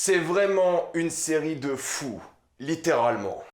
C'est vraiment une série de fous, littéralement.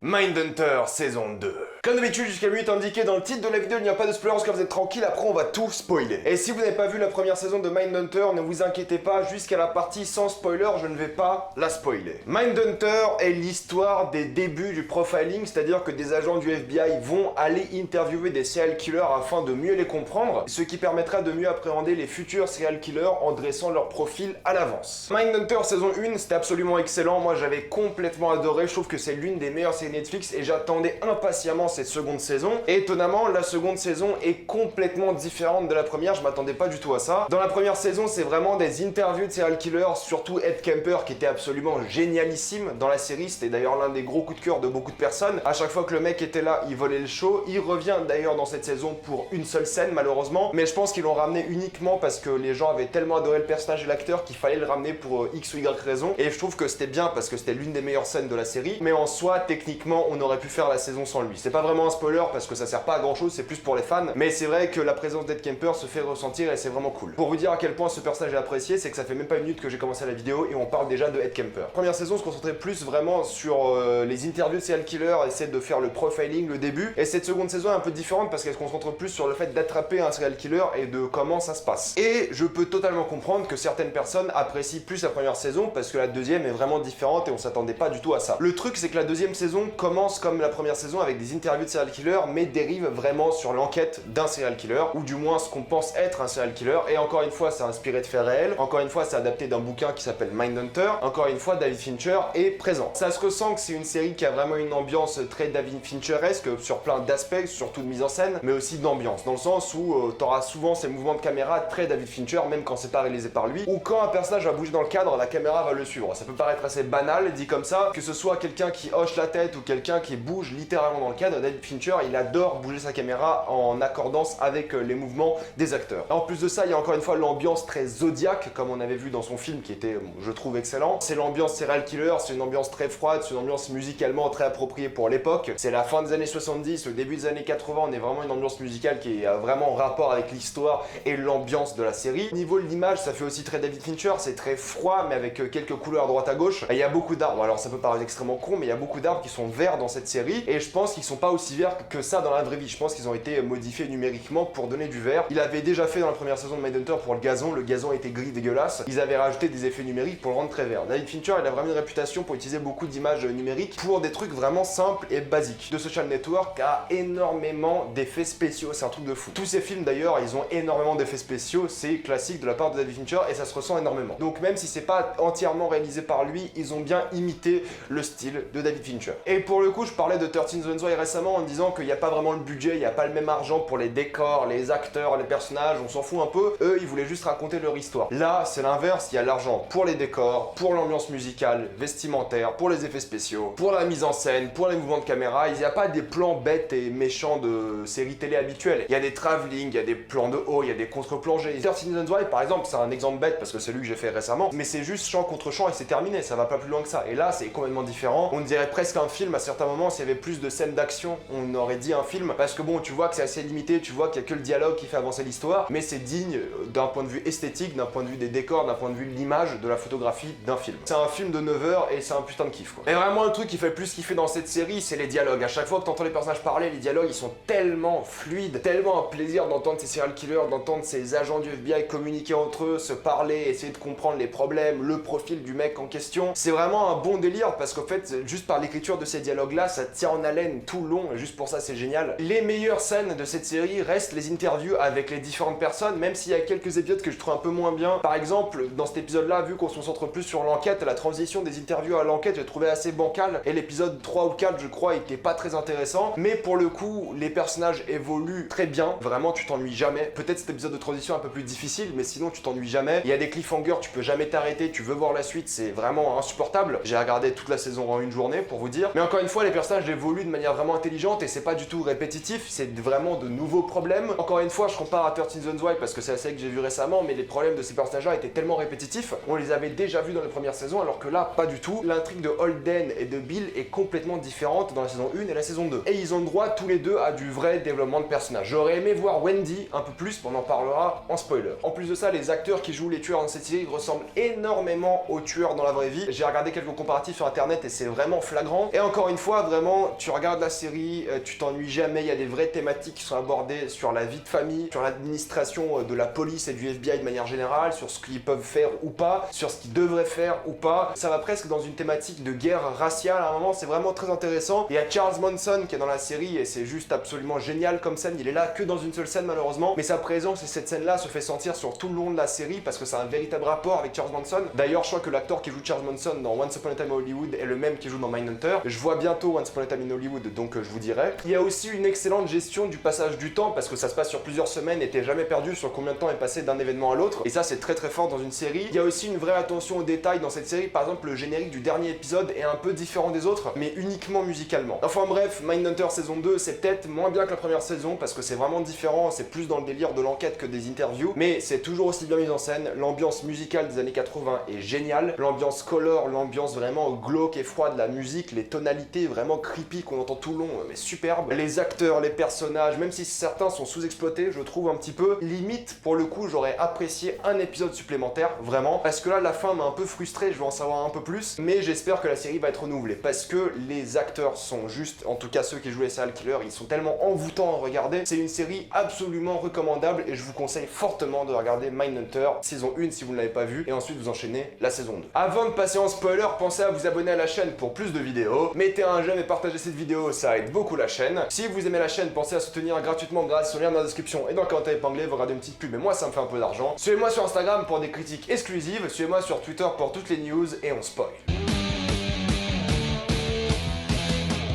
Mindhunter saison 2. Comme d'habitude, jusqu'à 8 indiqué dans le titre de la vidéo, il n'y a pas de spoilers, car vous êtes tranquille, après on va tout spoiler. Et si vous n'avez pas vu la première saison de Mindhunter, ne vous inquiétez pas, jusqu'à la partie sans spoiler, je ne vais pas la spoiler. Mindhunter est l'histoire des débuts du profiling, c'est-à-dire que des agents du FBI vont aller interviewer des serial killers afin de mieux les comprendre, ce qui permettra de mieux appréhender les futurs serial killers en dressant leur profil à l'avance. Mindhunter saison 1, c'était absolument excellent, moi j'avais complètement adoré, je trouve que c'est l'une des meilleures séries Netflix et j'attendais impatiemment cette seconde saison. Et étonnamment, la seconde saison est complètement différente de la première, je m'attendais pas du tout à ça. Dans la première saison, c'est vraiment des interviews de serial killers, surtout Ed Kemper qui était absolument génialissime dans la série, c'était d'ailleurs l'un des gros coups de cœur de beaucoup de personnes. À chaque fois que le mec était là, il volait le show. Il revient d'ailleurs dans cette saison pour une seule scène malheureusement, mais je pense qu'ils l'ont ramené uniquement parce que les gens avaient tellement adoré le personnage et l'acteur qu'il fallait le ramener pour X ou Y raison. Et je trouve que c'était bien parce que c'était l'une des meilleures scènes de la série, mais en soi, techniquement, on aurait pu faire la saison sans lui. C'est pas vraiment un spoiler parce que ça sert pas à grand chose, c'est plus pour les fans, mais c'est vrai que la présence d'Ed Kemper se fait ressentir et c'est vraiment cool. Pour vous dire à quel point ce personnage est apprécié, c'est que ça fait même pas une minute que j'ai commencé la vidéo et on parle déjà de Ed Kemper. Première saison se concentrait plus vraiment sur les interviews de serial killers, essayer de faire le profiling, le début, et cette seconde saison est un peu différente parce qu'elle se concentre plus sur le fait d'attraper un serial killer et de comment ça se passe. Et je peux totalement comprendre que certaines personnes apprécient plus la première saison parce que la deuxième est vraiment différente et on s'attendait pas du tout à ça. Le truc c'est que la deuxième saison commence comme la première saison avec des interviews de serial killer mais dérive vraiment sur l'enquête d'un serial killer ou du moins ce qu'on pense être un serial killer. Et encore une fois c'est inspiré de faits réels, encore une fois c'est adapté d'un bouquin qui s'appelle Mindhunter, encore une fois David Fincher est présent. Ça se ressent que c'est une série qui a vraiment une ambiance très David Fincheresque sur plein d'aspects, surtout de mise en scène mais aussi d'ambiance, dans le sens où t'auras souvent ces mouvements de caméra très David Fincher même quand c'est pas réalisé par lui, ou quand un personnage va bouger dans le cadre la caméra va le suivre. Ça peut paraître assez banal dit comme ça, que ce soit quelqu'un qui hoche la tête ou quelqu'un qui bouge littéralement dans le cadre, David Fincher il adore bouger sa caméra en accordance avec les mouvements des acteurs. En plus de ça, il y a encore une fois l'ambiance très Zodiac comme on avait vu dans son film qui était, je trouve, excellent. C'est l'ambiance serial killer, c'est une ambiance très froide, c'est une ambiance musicalement très appropriée pour l'époque. C'est la fin des années 70, le début des années 80, on est vraiment une ambiance musicale qui a vraiment rapport avec l'histoire et l'ambiance de la série. Au niveau de l'image, ça fait aussi très David Fincher, c'est très froid mais avec quelques couleurs à droite à gauche. Il y a beaucoup d'arbres, alors ça peut paraître extrêmement con mais il y a beaucoup d'arbres qui sont verts dans cette série et je pense qu'ils sont pas aussi verts que ça dans la vraie vie. Je pense qu'ils ont été modifiés numériquement pour donner du vert. Il avait déjà fait dans la première saison de Mindhunter pour le gazon était gris dégueulasse. Ils avaient rajouté des effets numériques pour le rendre très vert. David Fincher il a vraiment une réputation pour utiliser beaucoup d'images numériques pour des trucs vraiment simples et basiques. The Social Network a énormément d'effets spéciaux, c'est un truc de fou. Tous ces films d'ailleurs ils ont énormément d'effets spéciaux, c'est classique de la part de David Fincher et ça se ressent énormément. Donc même si c'est pas entièrement réalisé par lui, ils ont bien imité le style de David Fincher. Et pour le coup je parlais de 13 Reasons Why récemment en disant qu'il n'y a pas vraiment le budget, il n'y a pas le même argent pour les décors, les acteurs, les personnages, on s'en fout un peu. Eux, ils voulaient juste raconter leur histoire. Là, c'est l'inverse, il y a l'argent pour les décors, pour l'ambiance musicale, vestimentaire, pour les effets spéciaux, pour la mise en scène, pour les mouvements de caméra. Il n'y a pas des plans bêtes et méchants de séries télé habituelles. Il y a des travelling, il y a des plans de haut, il y a des contre-plongées. 13 Reasons Why, par exemple, c'est un exemple bête parce que c'est lui que j'ai fait récemment, mais c'est juste champ contre champ et c'est terminé, ça va pas plus loin que ça. Et là, c'est complètement différent. On dirait presque un film à certains moments, s'il y avait plus de scènes d'action, on aurait dit un film, parce que bon, tu vois que c'est assez limité, tu vois qu'il y a que le dialogue qui fait avancer l'histoire, mais c'est digne d'un point de vue esthétique, d'un point de vue des décors, d'un point de vue de l'image, de la photographie d'un film. C'est un film de 9 heures et c'est un putain de kiff quoi. Et vraiment le truc qui fait le plus kiffer dans cette série, c'est les dialogues. À chaque fois que t'entends les personnages parler, les dialogues ils sont tellement fluides, tellement un plaisir d'entendre ces serial killers, d'entendre ces agents du FBI communiquer entre eux, se parler, essayer de comprendre les problèmes, le profil du mec en question. C'est vraiment un bon délire parce qu'en fait, juste par l'écriture de ces dialogues là, ça tient en haleine tout le long, et juste pour ça c'est génial. Les meilleures scènes de cette série restent les interviews avec les différentes personnes, même s'il y a quelques épisodes que je trouve un peu moins bien. Par exemple, dans cet épisode-là, vu qu'on se concentre plus sur l'enquête, la transition des interviews à l'enquête, j'ai trouvé assez bancale, et l'épisode 3 ou 4, je crois, était pas très intéressant. Mais pour le coup, les personnages évoluent très bien, vraiment, tu t'ennuies jamais. Peut-être cet épisode de transition est un peu plus difficile, mais sinon, tu t'ennuies jamais. Il y a des cliffhangers, tu peux jamais t'arrêter, tu veux voir la suite, c'est vraiment insupportable. J'ai regardé toute la saison en une journée, pour vous dire. Mais encore une fois, les personnages évoluent de manière vraiment intelligente et c'est pas du tout répétitif, c'est vraiment de nouveaux problèmes. Encore une fois, je compare à 13 Reasons Why parce que c'est la série que j'ai vue récemment, mais les problèmes de ces personnages-là étaient tellement répétitifs, on les avait déjà vus dans les premières saisons, alors que là, pas du tout. L'intrigue de Holden et de Bill est complètement différente dans la saison 1 et la saison 2. Et ils ont le droit tous les deux à du vrai développement de personnages. J'aurais aimé voir Wendy un peu plus, mais on en parlera en spoiler. En plus de ça, les acteurs qui jouent les tueurs dans cette série ressemblent énormément aux tueurs dans la vraie vie. J'ai regardé quelques comparatifs sur internet et c'est vraiment flagrant. Et encore une fois, vraiment, tu regardes la série, tu t'ennuies jamais, il y a des vraies thématiques qui sont abordées sur la vie de famille, sur l'administration de la police et du FBI de manière générale, sur ce qu'ils peuvent faire ou pas, sur ce qu'ils devraient faire ou pas. Ça va presque dans une thématique de guerre raciale à un moment, c'est vraiment très intéressant. Il y a Charles Manson qui est dans la série et c'est juste absolument génial comme scène, il est là que dans une seule scène malheureusement, mais sa présence et cette scène-là se fait sentir sur tout le long de la série parce que c'est un véritable rapport avec Charles Manson. D'ailleurs, je crois que l'acteur qui joue Charles Manson dans Once Upon a Time in Hollywood est le même qui joue dans Mindhunter. Je vois bientôt Once Upon a Time in Hollywood, donc je vous dirai. Il y a aussi une excellente gestion du passage du temps parce que ça se passe sur plusieurs semaines et t'es jamais perdu sur combien de temps est passé d'un événement à l'autre. Et ça, c'est très très fort dans une série. Il y a aussi une vraie attention aux détails dans cette série. Par exemple, le générique du dernier épisode est un peu différent des autres, mais uniquement musicalement. Enfin bref, Mindhunter saison 2, c'est peut-être moins bien que la première saison parce que c'est vraiment différent, c'est plus dans le délire de l'enquête que des interviews, mais c'est toujours aussi bien mis en scène. L'ambiance musicale des années 80 est géniale. L'ambiance color, l'ambiance vraiment glauque et froide de la musique, les tonalités vraiment creepy qu'on entend tout le long, mais superbe. Les acteurs, les personnages, même si certains sont sous-exploités, je trouve un petit peu. Limite, pour le coup, j'aurais apprécié un épisode supplémentaire, vraiment, parce que là, la fin m'a un peu frustré, je veux en savoir un peu plus, mais j'espère que la série va être renouvelée, parce que les acteurs sont juste, en tout cas ceux qui jouent les serial killers, ils sont tellement envoûtants à regarder. C'est une série absolument recommandable et je vous conseille fortement de regarder Mindhunter, saison 1 si vous ne l'avez pas vu, et ensuite vous enchaînez la saison 2. Avant de passer en spoiler, pensez à vous abonner à la chaîne pour plus de vidéos, mettez un j'aime et partagez cette vidéo, ça aide beaucoup la chaîne. Si vous aimez la chaîne, pensez à soutenir gratuitement grâce au lien dans la description et dans le commentaire épinglé, vous regardez une petite pub et moi ça me fait un peu d'argent. Suivez-moi sur Instagram pour des critiques exclusives, suivez-moi sur Twitter pour toutes les news et on spoil.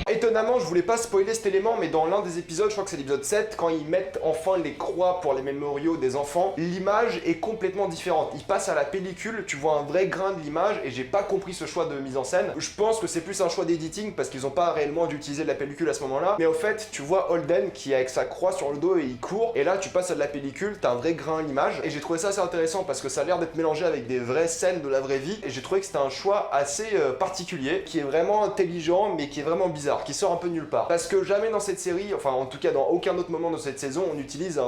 Étonnamment, je voulais pas spoiler cet élément, mais dans l'un des épisodes, je crois que c'est l'épisode 7, quand ils mettent enfin les croix pour les mémoriaux des enfants, l'image est complètement différente. Ils passent à la pellicule, tu vois un vrai grain de l'image, et j'ai pas compris ce choix de mise en scène. Je pense que c'est plus un choix d'editing, parce qu'ils ont pas réellement dû utiliser de la pellicule à ce moment-là, mais au fait, tu vois Holden qui est avec sa croix sur le dos et il court, et là tu passes à de la pellicule, t'as un vrai grain à l'image, et j'ai trouvé ça assez intéressant parce que ça a l'air d'être mélangé avec des vraies scènes de la vraie vie, et j'ai trouvé que c'était un choix assez particulier, qui est vraiment intelligent, mais qui est vraiment bizarre, qui sort un peu nulle part. Parce que jamais dans cette série, enfin en tout cas dans aucun autre moment de cette saison, on utilise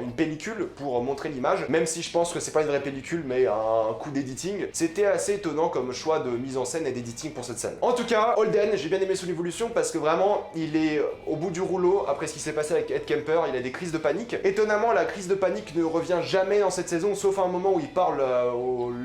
une pellicule pour montrer l'image, même si je pense que c'est pas une vraie pellicule, mais un coup d'editing. C'était assez étonnant comme choix de mise en scène et d'editing pour cette scène. En tout cas, Holden, j'ai bien aimé son évolution parce que vraiment, il est au bout du rouleau après ce qui s'est passé avec Ed Kemper, il a des crises de panique. Étonnamment, la crise de panique ne revient jamais dans cette saison, sauf à un moment où il parle à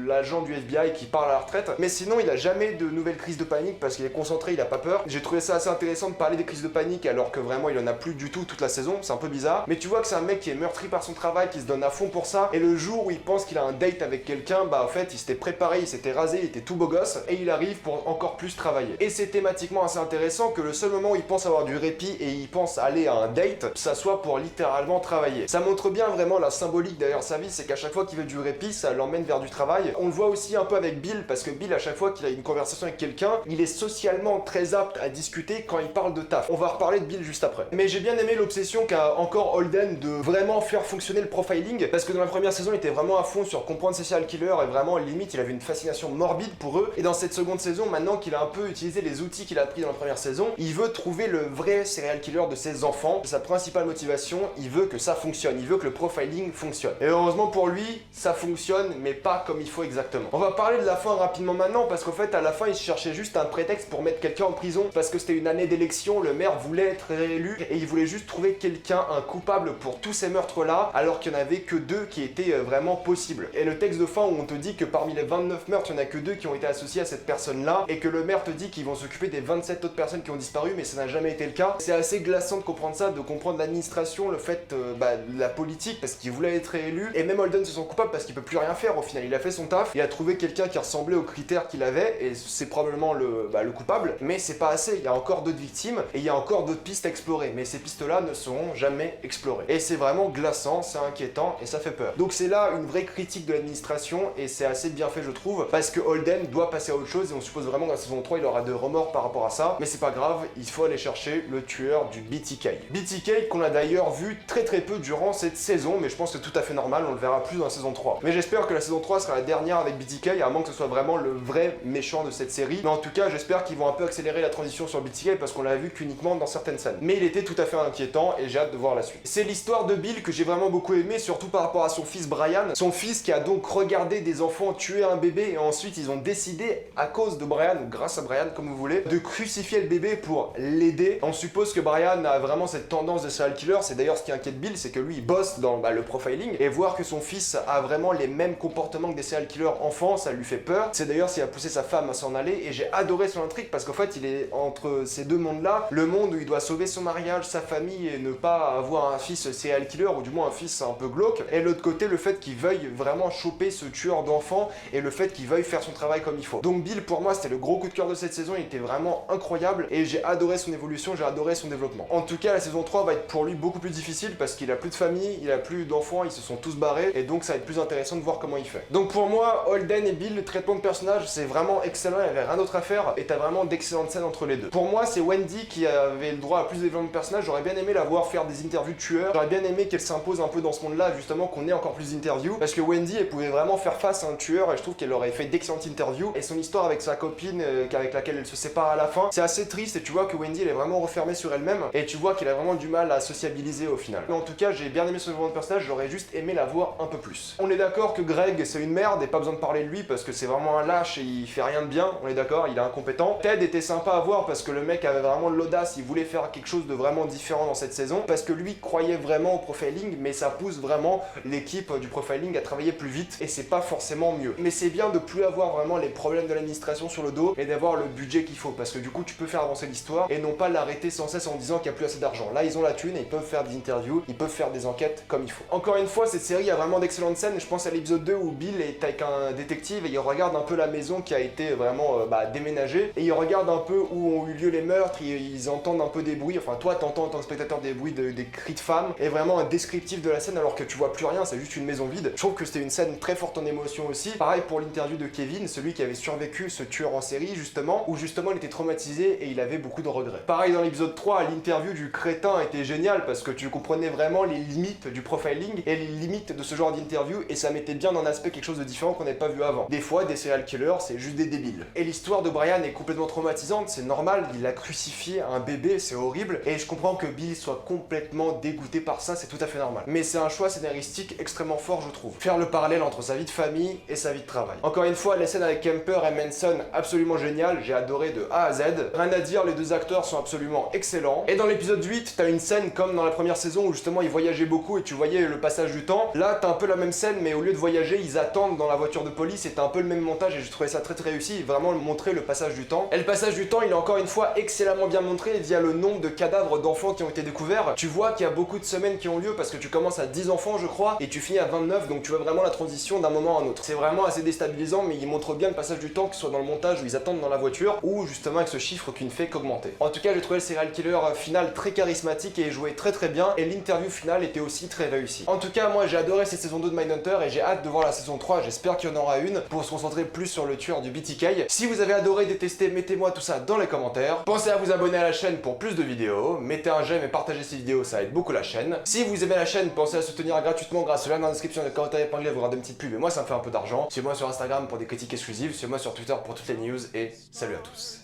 l'agent du FBI qui parle à la retraite, mais sinon il a jamais de nouvelles crises de panique parce qu'il est concentré, il a pas peur. J'ai trouvé ça assez intéressant de parler des crises de panique alors que vraiment il en a plus du tout toute la saison, c'est un peu bizarre, mais tu vois que c'est un mec qui est meurtri par son travail, qui se donne à fond pour ça, et le jour où il pense qu'il a un date avec quelqu'un, bah en fait il s'était préparé, il s'était rasé, il était tout beau gosse, et il arrive pour encore plus travailler. Et c'est thématiquement assez intéressant que le seul moment où il pense avoir du répit et il pense aller à un date, ça soit pour littéralement travailler. Ça montre bien vraiment la symbolique derrière sa vie, c'est qu'à chaque fois qu'il veut du répit, ça l'emmène vers du travail. On le voit aussi un peu avec Bill, parce que Bill, à chaque fois qu'il a une conversation avec quelqu'un, il est socialement très apte à discuter quand il parle de taf. On va reparler de Bill juste après. Mais j'ai bien aimé l'obsession qu'a encore Holden de vraiment faire fonctionner le profiling, parce que dans la première saison, il était vraiment à fond sur comprendre ces serial killers, et vraiment, limite, il avait une fascination morbide pour eux. Et dans cette seconde saison, maintenant qu'il a un peu utilisé les outils qu'il a appris dans la première saison, il veut trouver le vrai serial killer de ses enfants. Sa principale motivation, il veut que ça fonctionne, il veut que le profiling fonctionne. Et heureusement pour lui, ça fonctionne, mais pas comme il faut exactement. On va parler de la fin rapidement maintenant, parce qu'en fait, à la fin, il cherchait juste un prétexte pour mettre quelqu'un en prison, parce que c'était une année d'élection, le maire voulait être réélu, et il voulait juste trouver quelqu'un, un coupable pour tous ces meurtres-là, alors qu'il n'y en avait que 2 qui étaient vraiment possibles. Et le texte de fin où on te dit que parmi les 29 meurtres, il n'y en a que 2 qui ont été associés à cette personne-là, et que le maire te dit qu'ils vont s'occuper des 27 autres personnes qui ont disparu, mais ça n'a jamais été le cas. C'est assez glaçant de comprendre ça, de comprendre l'administration, le fait de la politique, parce qu'il voulait être réélu, et même Holden se sent coupable parce qu'il peut plus rien faire au final. Il a fait son taf, il a trouvé quelqu'un qui ressemblait aux critères qu'il avait, et c'est probablement le coupable, mais c'est pas assez. Il y a encore d'autres victimes et il y a encore d'autres pistes à explorer, mais ces pistes-là ne seront jamais explorées. Et c'est vraiment glaçant, c'est inquiétant et ça fait peur. Donc c'est là une vraie critique de l'administration et c'est assez bien fait je trouve, parce que Holden doit passer à autre chose et on suppose vraiment que dans la saison 3 il aura de remords par rapport à ça, mais c'est pas grave, il faut aller chercher le tueur du BTK. BTK qu'on a d'ailleurs vu très peu durant cette saison, mais je pense que c'est tout à fait normal, on le verra plus dans la saison 3. Mais j'espère que la saison 3 sera la dernière avec BTK, à moins que ce soit vraiment le vrai méchant de cette série, mais en tout cas j'espère qu'ils vont un peu accélérer la transition sur BTK parce qu'on l'a vu qu'uniquement dans certaines scènes. Mais il était tout à fait inquiétant et j'ai hâte de voir la suite. C'est l'histoire de Bill que j'ai vraiment beaucoup aimé, surtout par rapport à son fils Brian, son fils qui a donc regardé des enfants tuer un bébé et ensuite ils ont décidé, à cause de Brian, ou grâce à Brian comme vous voulez, de crucifier le bébé pour l'aider. On suppose que Brian a vraiment cette tendance de serial killer, c'est d'ailleurs ce qui inquiète Bill, c'est que lui il bosse dans le profiling et voir que son fils a vraiment les mêmes comportements que des serial killers enfants, ça lui fait peur. C'est d'ailleurs ce qui a poussé sa femme à s'en aller et j'ai adoré son intrigue parce qu'en fait il est entre ces deux mondes-là, le monde où il doit sauver son mariage, sa famille et ne pas avoir un fils serial killer ou du moins un fils un peu glauque, et l'autre côté le fait qu'il veuille vraiment choper ce tueur d'enfants et le fait qu'il veuille faire son travail comme il faut. Donc Bill pour moi c'était le gros coup de cœur de cette saison, il était vraiment incroyable et j'ai adoré son évolution, j'ai adoré son développement. En tout cas la saison 3 va être pour lui beaucoup plus difficile parce qu'il a plus de famille, il a plus d'enfants, ils se sont tous barrés et donc ça va être plus intéressant de voir comment il fait. Donc pour moi Holden et Bill, le traitement de personnage c'est vraiment excellent, il n'y avait rien d'autre à faire et t'as vraiment d'excellentes scènes entre les deux. Pour moi c'est Wendy qui avait le droit à plus de développement de personnage, j'aurais bien aimé la voir faire des interviews de tueurs, j'aurais bien aimé qu'elle s'impose un peu dans ce monde là justement, qu'on ait encore plus d'interviews parce que Wendy elle pouvait vraiment faire face à un tueur et je trouve qu'elle aurait fait d'excellentes interviews et son histoire avec sa copine avec laquelle elle se sépare à la fin, c'est assez triste et tu vois que Wendy elle est vraiment refermée sur elle-même et tu vois qu'elle a vraiment du mal à sociabiliser au final. Mais en tout cas j'ai bien aimé ce développement de personnage, j'aurais juste aimé la voir un peu plus. On est d'accord que Greg c'est une merde et pas besoin de parler de lui parce que c'est vraiment un lâche et il fait rien de bien, on est d'accord, il est incompétent. Ted était sympa à voir parce que le mec avait vraiment de l'audace, il voulait faire quelque chose de vraiment différent dans cette saison parce que lui croyait vraiment au profiling, mais ça pousse vraiment l'équipe du profiling à travailler plus vite et c'est pas forcément mieux. Mais c'est bien de plus avoir vraiment les problèmes de l'administration sur le dos et d'avoir le budget qu'il faut parce que du coup tu peux faire avancer l'histoire et non pas l'arrêter sans cesse en disant qu'il n'y a plus assez d'argent. Là ils ont la thune et ils peuvent faire des interviews, ils peuvent faire des enquêtes comme il faut. Encore une fois cette série a vraiment d'excellentes scènes, je pense à l'épisode 2 où Bill est avec un détective et il regarde un peu la maison qui a été vraiment déménagée et il regarde un peu où ont eu lieu les meurtres, ils entendent un peu des bruits, enfin toi t'entends en tant que spectateur des bruits des cris de femmes et vraiment un descriptif de la scène alors que tu vois plus rien, c'est juste une maison vide. Je trouve que c'était une scène très forte en émotion aussi. Pareil pour l'interview de Kevin, celui qui avait survécu ce tueur en série justement, où justement il était traumatisé et il avait beaucoup de regrets. Pareil dans l'épisode 3, l'interview du crétin était géniale parce que tu comprenais vraiment les limites du profiling et les limites de ce genre d'interview et ça mettait bien en aspect quelque chose de différent qu'on n'avait pas vu avant. Des fois des serial killers c'est juste des débiles. Et l'histoire de Brian est complètement traumatisante, c'est normal, il a crucifié un bébé, c'est horrible et je comprends que Bill soit complètement dégoûté par ça, c'est tout à fait normal. Mais c'est un choix scénaristique extrêmement fort je trouve. Faire le parallèle entre sa vie de famille et sa vie de travail. Encore une fois, les scènes avec Kemper et Manson, absolument géniales, j'ai adoré de A à Z. Rien à dire, les deux acteurs sont absolument excellents. Et dans l'épisode 8, t'as une scène comme dans la première saison où justement ils voyageaient beaucoup et tu voyais le passage du temps. Là, t'as un peu la même scène, mais au lieu de voyager, ils attendent dans la voiture de police et t'as un peu le même montage et j'ai trouvé ça très réussi, vraiment montrer le passage du temps. Et le passage du temps, il est encore une fois excellemment bien montré via le nombre de cadavres d'enfants qui ont été découverts. Tu vois qu'il y a beaucoup de semaines qui ont lieu parce que tu commences à 10 enfants je crois et tu finis à 29, donc tu vois vraiment la transition d'un moment à un autre. C'est vraiment assez déstabilisant, mais il montre bien le passage du temps, que ce soit dans le montage où ils attendent dans la voiture ou justement avec ce chiffre qui ne fait qu'augmenter. En tout cas j'ai trouvé le serial killer final très charismatique et joué très bien et l'interview finale était aussi très réussie. En tout cas moi j'ai adoré cette saison 2 de Mindhunter et j'ai hâte de voir la saison 3, j'espère qu'il y en aura une pour se concentrer plus sur le tueur du BTK. Si vous avez adoré, détesté, mettez-moi tout ça dans les commentaires. Pensez à vous abonner à la chaîne pour plus de vidéos, mettez un j'aime et partagez ces vidéos, ça aide beaucoup la chaîne. Si vous aimez la chaîne, pensez à soutenir gratuitement grâce au lien dans la description des commentaires épinglés, vous aurez des petites pubs et moi ça me fait un peu d'argent. Suivez-moi sur Instagram pour des critiques exclusives, suivez-moi sur Twitter pour toutes les news et salut à tous.